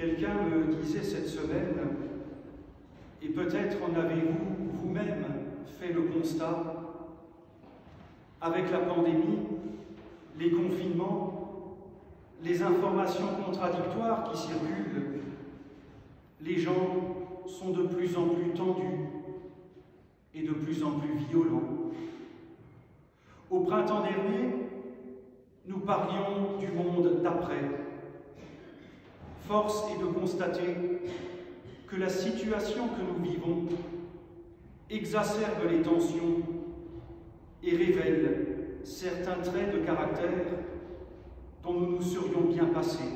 Quelqu'un me disait cette semaine, et peut-être en avez-vous vous-même fait le constat, avec la pandémie, les confinements, les informations contradictoires qui circulent, les gens sont de plus en plus tendus et de plus en plus violents. Au printemps dernier, nous parlions du monde d'après. Force est de constater que la situation que nous vivons exacerbe les tensions et révèle certains traits de caractère dont nous nous serions bien passés.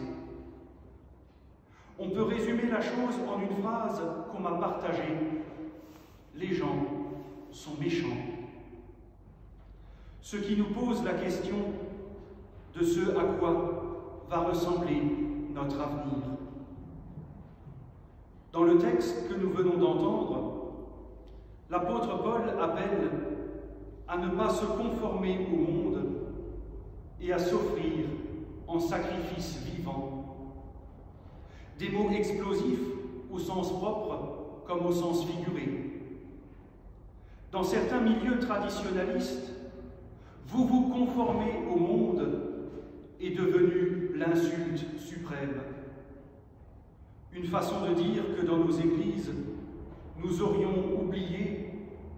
On peut résumer la chose en une phrase qu'on m'a partagée. Les gens sont méchants. Ce qui nous pose la question de ce à quoi va ressembler notre avenir. Dans le texte que nous venons d'entendre, l'apôtre Paul appelle à ne pas se conformer au monde et à s'offrir en sacrifice vivant. Des mots explosifs au sens propre comme au sens figuré. Dans certains milieux traditionnalistes, vous vous conformez au monde est devenue l'insulte suprême. Une façon de dire que dans nos églises, nous aurions oublié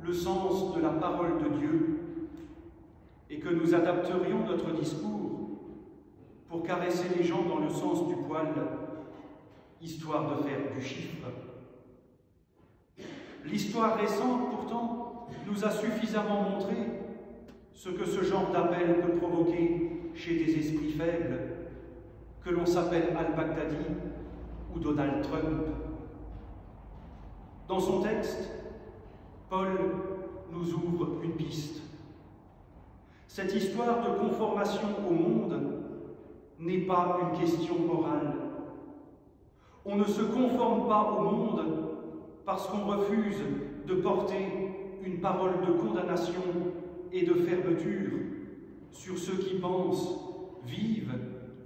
le sens de la parole de Dieu et que nous adapterions notre discours pour caresser les gens dans le sens du poil, histoire de faire du chiffre. L'histoire récente, pourtant, nous a suffisamment montré ce que ce genre d'appel peut provoquer chez des esprits faibles, que l'on s'appelle al-Baghdadi ou Donald Trump. Dans son texte, Paul nous ouvre une piste. Cette histoire de conformation au monde n'est pas une question morale. On ne se conforme pas au monde parce qu'on refuse de porter une parole de condamnation et de fermeture sur ceux qui pensent, vivent,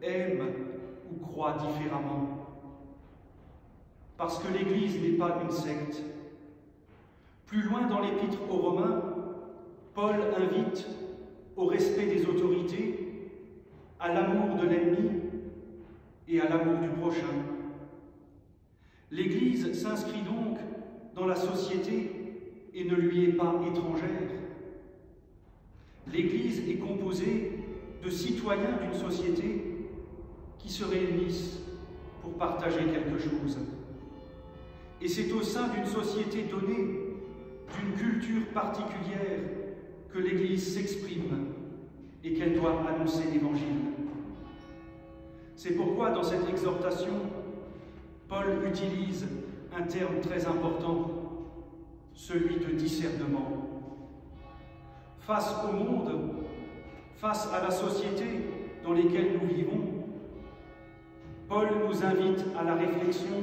aiment ou croient différemment. Parce que l'Église n'est pas une secte. Plus loin dans l'Épître aux Romains, Paul invite au respect des autorités, à l'amour de l'ennemi et à l'amour du prochain. L'Église s'inscrit donc dans la société et ne lui est pas étrangère. L'Église est composée de citoyens d'une société qui se réunissent pour partager quelque chose. Et c'est au sein d'une société donnée, d'une culture particulière, que l'Église s'exprime et qu'elle doit annoncer l'Évangile. C'est pourquoi, dans cette exhortation, Paul utilise un terme très important, celui de discernement. Face au monde, face à la société dans laquelle nous vivons, Paul nous invite à la réflexion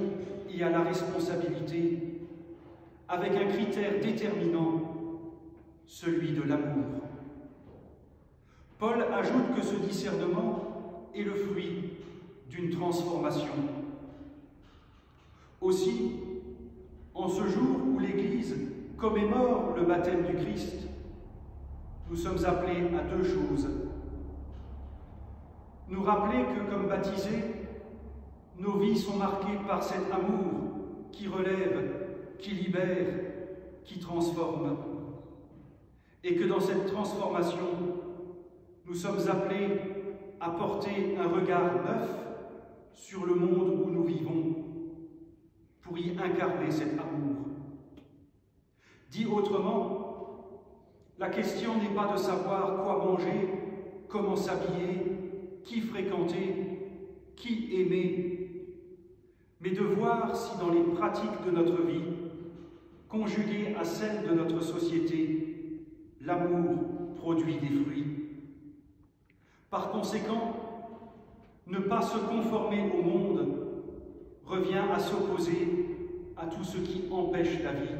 et à la responsabilité, avec un critère déterminant, celui de l'amour. Paul ajoute que ce discernement est le fruit d'une transformation. Aussi, en ce jour où l'Église commémore le baptême du Christ, nous sommes appelés à deux choses. Nous rappeler que, comme baptisés, nos vies sont marquées par cet amour qui relève, qui libère, qui transforme. Et que dans cette transformation, nous sommes appelés à porter un regard neuf sur le monde où nous vivons, pour y incarner cet amour. Dit autrement, la question n'est pas de savoir quoi manger, comment s'habiller, qui fréquenter, qui aimer, mais de voir si dans les pratiques de notre vie, conjuguées à celles de notre société, l'amour produit des fruits. Par conséquent, ne pas se conformer au monde revient à s'opposer à tout ce qui empêche la vie,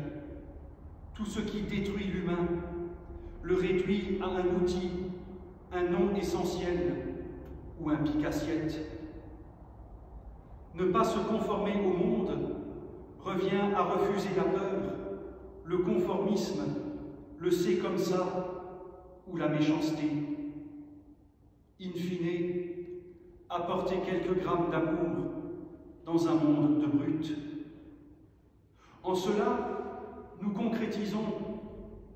tout ce qui détruit l'humain, le réduit à un outil, un non essentiel ou un pique-assiette. Ne pas se conformer au monde revient à refuser la peur, le conformisme, le c'est comme ça ou la méchanceté. In fine, apporter quelques grammes d'amour dans un monde de brutes. En cela, nous concrétisons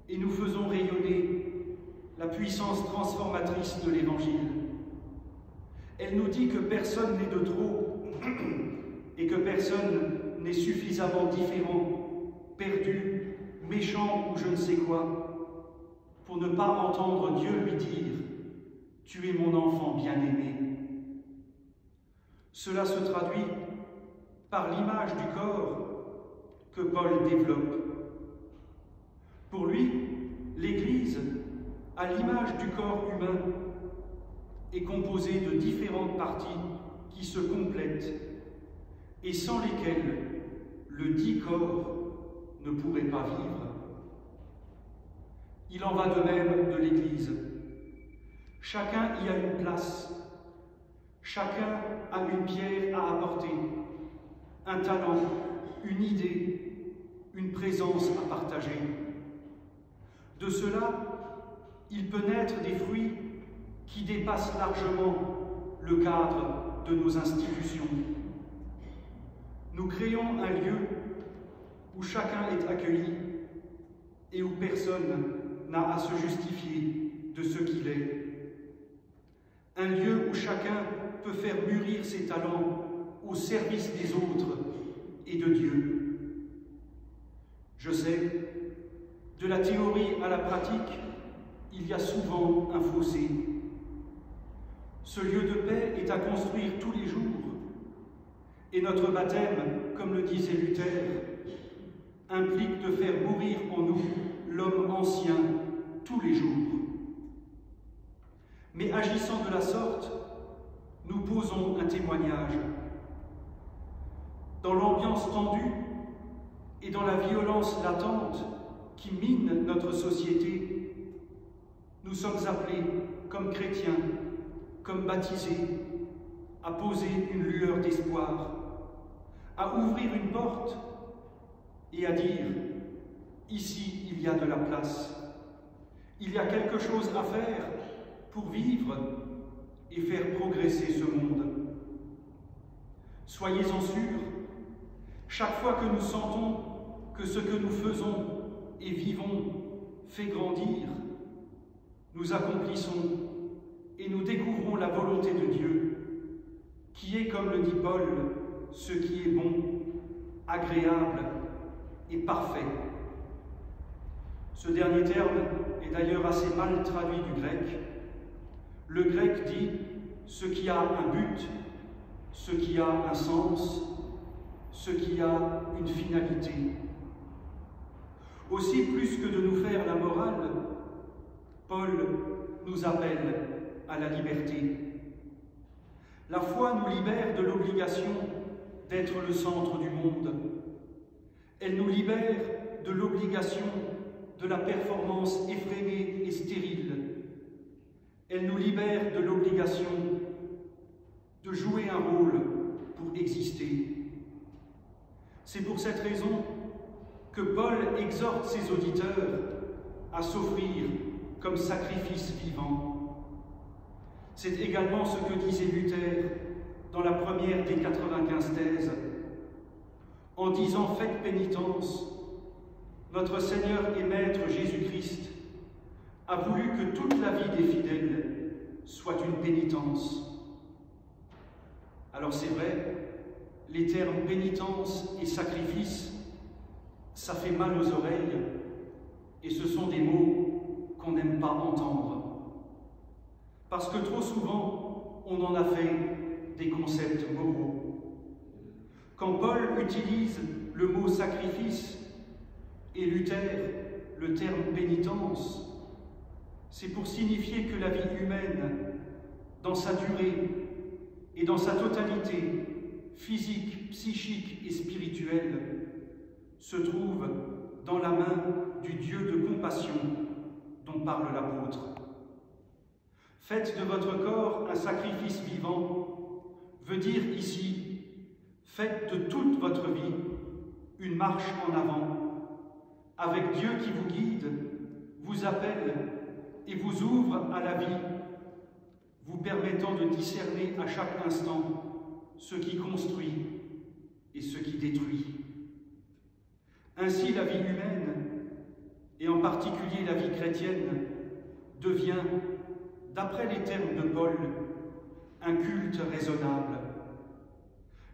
et nous faisons rayonner la puissance transformatrice de l'Évangile. Elle nous dit que personne n'est de trop et que personne n'est suffisamment différent, perdu, méchant ou je ne sais quoi, pour ne pas entendre Dieu lui dire « Tu es mon enfant bien-aimé ». Cela se traduit par l'image du corps que Paul développe. Pour lui, l'Église, à l'image du corps humain, est composée de différentes parties qui se complètent et sans lesquelles le dit corps ne pourrait pas vivre. Il en va de même de l'Église. Chacun y a une place, chacun a une pierre à apporter, un talent, une idée, une présence à partager. De cela, il peut naître des fruits qui dépassent largement le cadre de nos institutions. Nous créons un lieu où chacun est accueilli et où personne n'a à se justifier de ce qu'il est. Un lieu où chacun peut faire mûrir ses talents au service des autres et de Dieu. Je sais, de la théorie à la pratique, il y a souvent un fossé. Ce lieu de paix est à construire tous les jours. Et notre baptême, comme le disait Luther, implique de faire mourir en nous l'homme ancien tous les jours. Mais agissant de la sorte, nous posons un témoignage. Dans l'ambiance tendue et dans la violence latente qui mine notre société, nous sommes appelés, comme chrétiens, comme baptisés, à poser une lueur d'espoir, à ouvrir une porte et à dire « Ici, il y a de la place. Il y a quelque chose à faire pour vivre et faire progresser ce monde. » Soyez-en sûrs, chaque fois que nous sentons que ce que nous faisons et vivons fait grandir, nous accomplissons et nous découvrons la volonté de Dieu, qui est, comme le dit Paul, ce qui est bon, agréable et parfait. Ce dernier terme est d'ailleurs assez mal traduit du grec. Le grec dit ce qui a un but, ce qui a un sens, ce qui a une finalité. Aussi, plus que de nous faire la morale, Paul nous appelle à la liberté. La foi nous libère de l'obligation d'être le centre du monde. Elle nous libère de l'obligation de la performance effrénée et stérile. Elle nous libère de l'obligation de jouer un rôle pour exister. C'est pour cette raison que Paul exhorte ses auditeurs à s'offrir comme sacrifice vivant. C'est également ce que disait Luther dans la première des 95 thèses. En disant « Faites pénitence », notre Seigneur et Maître Jésus-Christ a voulu que toute la vie des fidèles soit une pénitence. Alors c'est vrai, les termes pénitence et sacrifice, ça fait mal aux oreilles, et ce sont des mots qu'on n'aime pas entendre. Parce que trop souvent, on en a fait des concepts moraux. Quand Paul utilise le mot sacrifice et Luther le terme pénitence, c'est pour signifier que la vie humaine, dans sa durée et dans sa totalité, physique, psychique et spirituelle, se trouve dans la main du Dieu de compassion dont parle l'apôtre. Faites de votre corps un sacrifice vivant veut dire ici Faites de toute votre vie une marche en avant, avec Dieu qui vous guide, vous appelle et vous ouvre à la vie, vous permettant de discerner à chaque instant ce qui construit et ce qui détruit. Ainsi, la vie humaine, et en particulier la vie chrétienne, devient, d'après les termes de Paul, un culte raisonnable.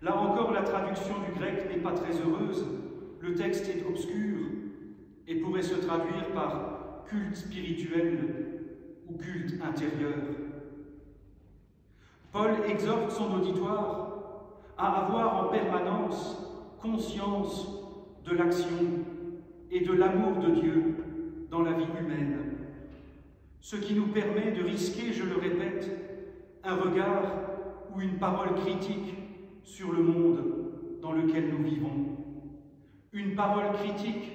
Là encore, la traduction du grec n'est pas très heureuse, le texte est obscur et pourrait se traduire par culte spirituel ou culte intérieur. Paul exhorte son auditoire à avoir en permanence conscience de l'action et de l'amour de Dieu dans la vie humaine, ce qui nous permet de risquer, je le répète, un regard ou une parole critique sur le monde dans lequel nous vivons. Une parole critique,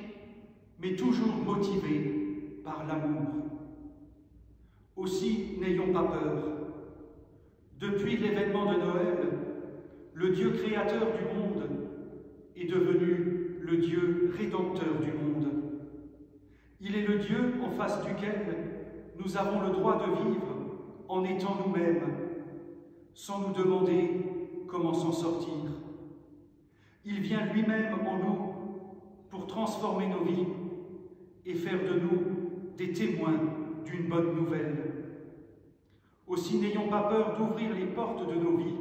mais toujours motivée par l'amour. Aussi, n'ayons pas peur. Depuis l'événement de Noël, le Dieu créateur du monde est devenu le Dieu rédempteur du monde. Il est le Dieu en face duquel nous avons le droit de vivre en étant nous-mêmes, sans nous demander comment s'en sortir. Il vient lui-même en nous pour transformer nos vies et faire de nous des témoins d'une bonne nouvelle. Aussi, n'ayons pas peur d'ouvrir les portes de nos vies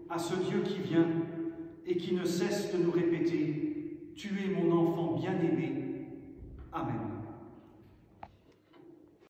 à ce Dieu qui vient et qui ne cesse de nous répéter « Tu es mon enfant bien-aimé. » Amen.